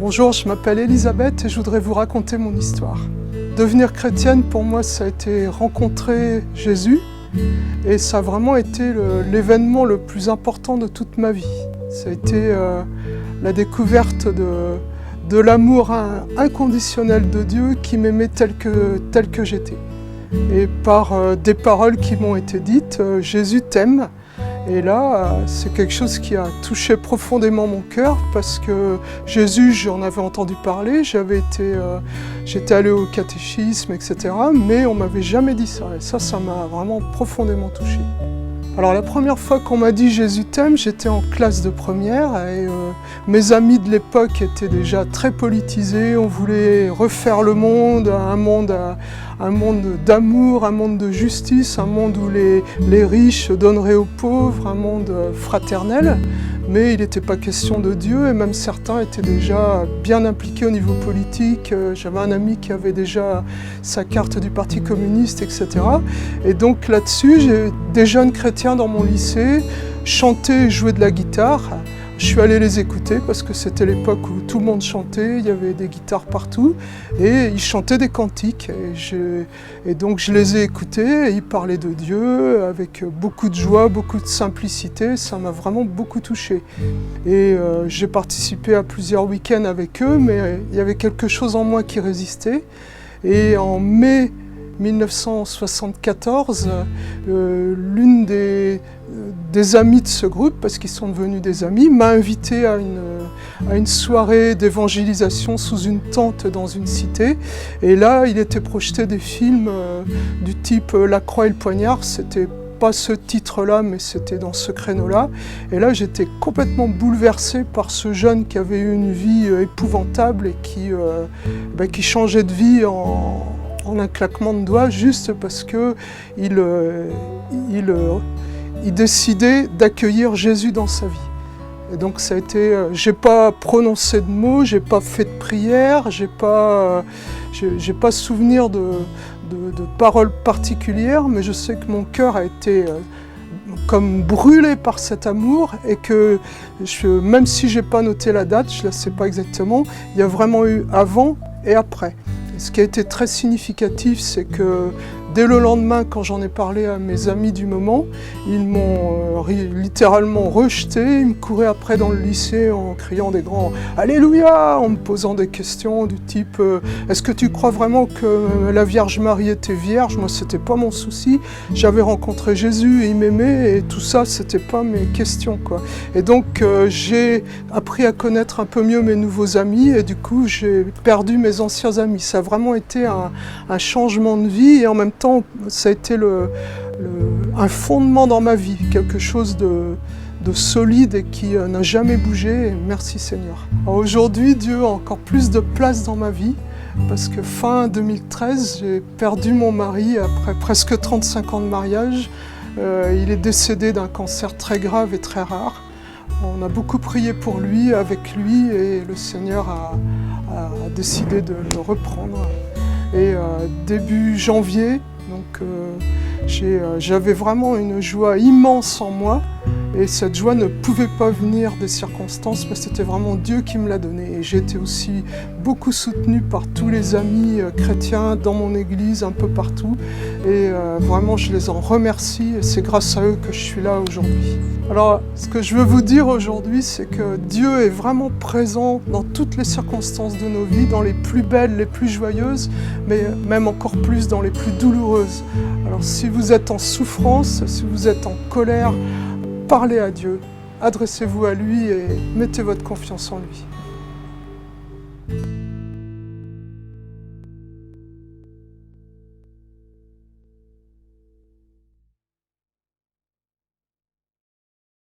Bonjour, je m'appelle Elisabeth et je voudrais vous raconter mon histoire. Devenir chrétienne, pour moi, ça a été rencontrer Jésus et ça a vraiment été l'événement le plus important de toute ma vie. Ça a été la découverte de l'amour inconditionnel de Dieu qui m'aimait tel que j'étais. Et par des paroles qui m'ont été dites, Jésus t'aime. Et là, c'est quelque chose qui a touché profondément mon cœur parce que Jésus, j'en avais entendu parler, j'étais allé au catéchisme, etc. Mais on ne m'avait jamais dit ça. Et ça m'a vraiment profondément touché. Alors la première fois qu'on m'a dit « Jésus t'aime », j'étais en classe de première et mes amis de l'époque étaient déjà très politisés, on voulait refaire le monde, un monde d'amour, un monde de justice, un monde où les riches donneraient aux pauvres, un monde fraternel. Mais il n'était pas question de Dieu et même certains étaient déjà bien impliqués au niveau politique. J'avais un ami qui avait déjà sa carte du Parti communiste, etc. Et donc là-dessus, j'ai des jeunes chrétiens dans mon lycée chantaient et jouaient de la guitare. Je suis allé les écouter parce que c'était l'époque où tout le monde chantait, il y avait des guitares partout et ils chantaient des cantiques. Et donc je les ai écoutés et ils parlaient de Dieu avec beaucoup de joie, beaucoup de simplicité. Ça m'a vraiment beaucoup touché. Et j'ai participé à plusieurs week-ends avec eux, mais il y avait quelque chose en moi qui résistait. Et en mai 1974, l'une des amies de ce groupe, parce qu'ils sont devenus des amis, m'a invité à une soirée d'évangélisation sous une tente dans une cité. Et là, il était projeté des films du type La Croix et le Poignard. C'était pas ce titre-là, mais c'était dans ce créneau-là. Et là, j'étais complètement bouleversé par ce jeune qui avait eu une vie épouvantable et qui changeait de vie en un claquement de doigts, juste parce qu'il décidait d'accueillir Jésus dans sa vie. Et donc ça a été, j'ai pas prononcé de mots, j'ai pas fait de prière, j'ai pas souvenir de paroles particulières, mais je sais que mon cœur a été comme brûlé par cet amour et que même si j'ai pas noté la date, je la sais pas exactement, il y a vraiment eu avant et après. Ce qui a été très significatif, c'est que dès le lendemain, quand j'en ai parlé à mes amis du moment, ils m'ont littéralement rejeté, ils me couraient après dans le lycée en criant des grands « Alléluia !» en me posant des questions du type « Est-ce que tu crois vraiment que la Vierge Marie était vierge ?» Moi, c'était pas mon souci. J'avais rencontré Jésus et il m'aimait et tout ça, c'était pas mes questions, quoi. Et donc, j'ai appris à connaître un peu mieux mes nouveaux amis et du coup, j'ai perdu mes anciens amis. Ça a vraiment été un changement de vie et en même temps, ça a été un fondement dans ma vie, quelque chose de solide et qui n'a jamais bougé. Et merci Seigneur. Aujourd'hui, Dieu a encore plus de place dans ma vie parce que fin 2013, j'ai perdu mon mari après presque 35 ans de mariage. Il est décédé d'un cancer très grave et très rare. On a beaucoup prié pour lui, avec lui, et le Seigneur a décidé de le reprendre. Et début janvier, donc j'avais vraiment une joie immense en moi et cette joie ne pouvait pas venir des circonstances, mais c'était vraiment Dieu qui me l'a donnée. Et j'ai été aussi beaucoup soutenu par tous les amis chrétiens dans mon église, un peu partout. Et vraiment, je les en remercie et c'est grâce à eux que je suis là aujourd'hui. Alors, ce que je veux vous dire aujourd'hui, c'est que Dieu est vraiment présent dans toutes les circonstances de nos vies, dans les plus belles, les plus joyeuses, mais même encore plus dans les plus douloureuses. Alors, si vous êtes en souffrance, si vous êtes en colère, parlez à Dieu, adressez-vous à lui et mettez votre confiance en lui.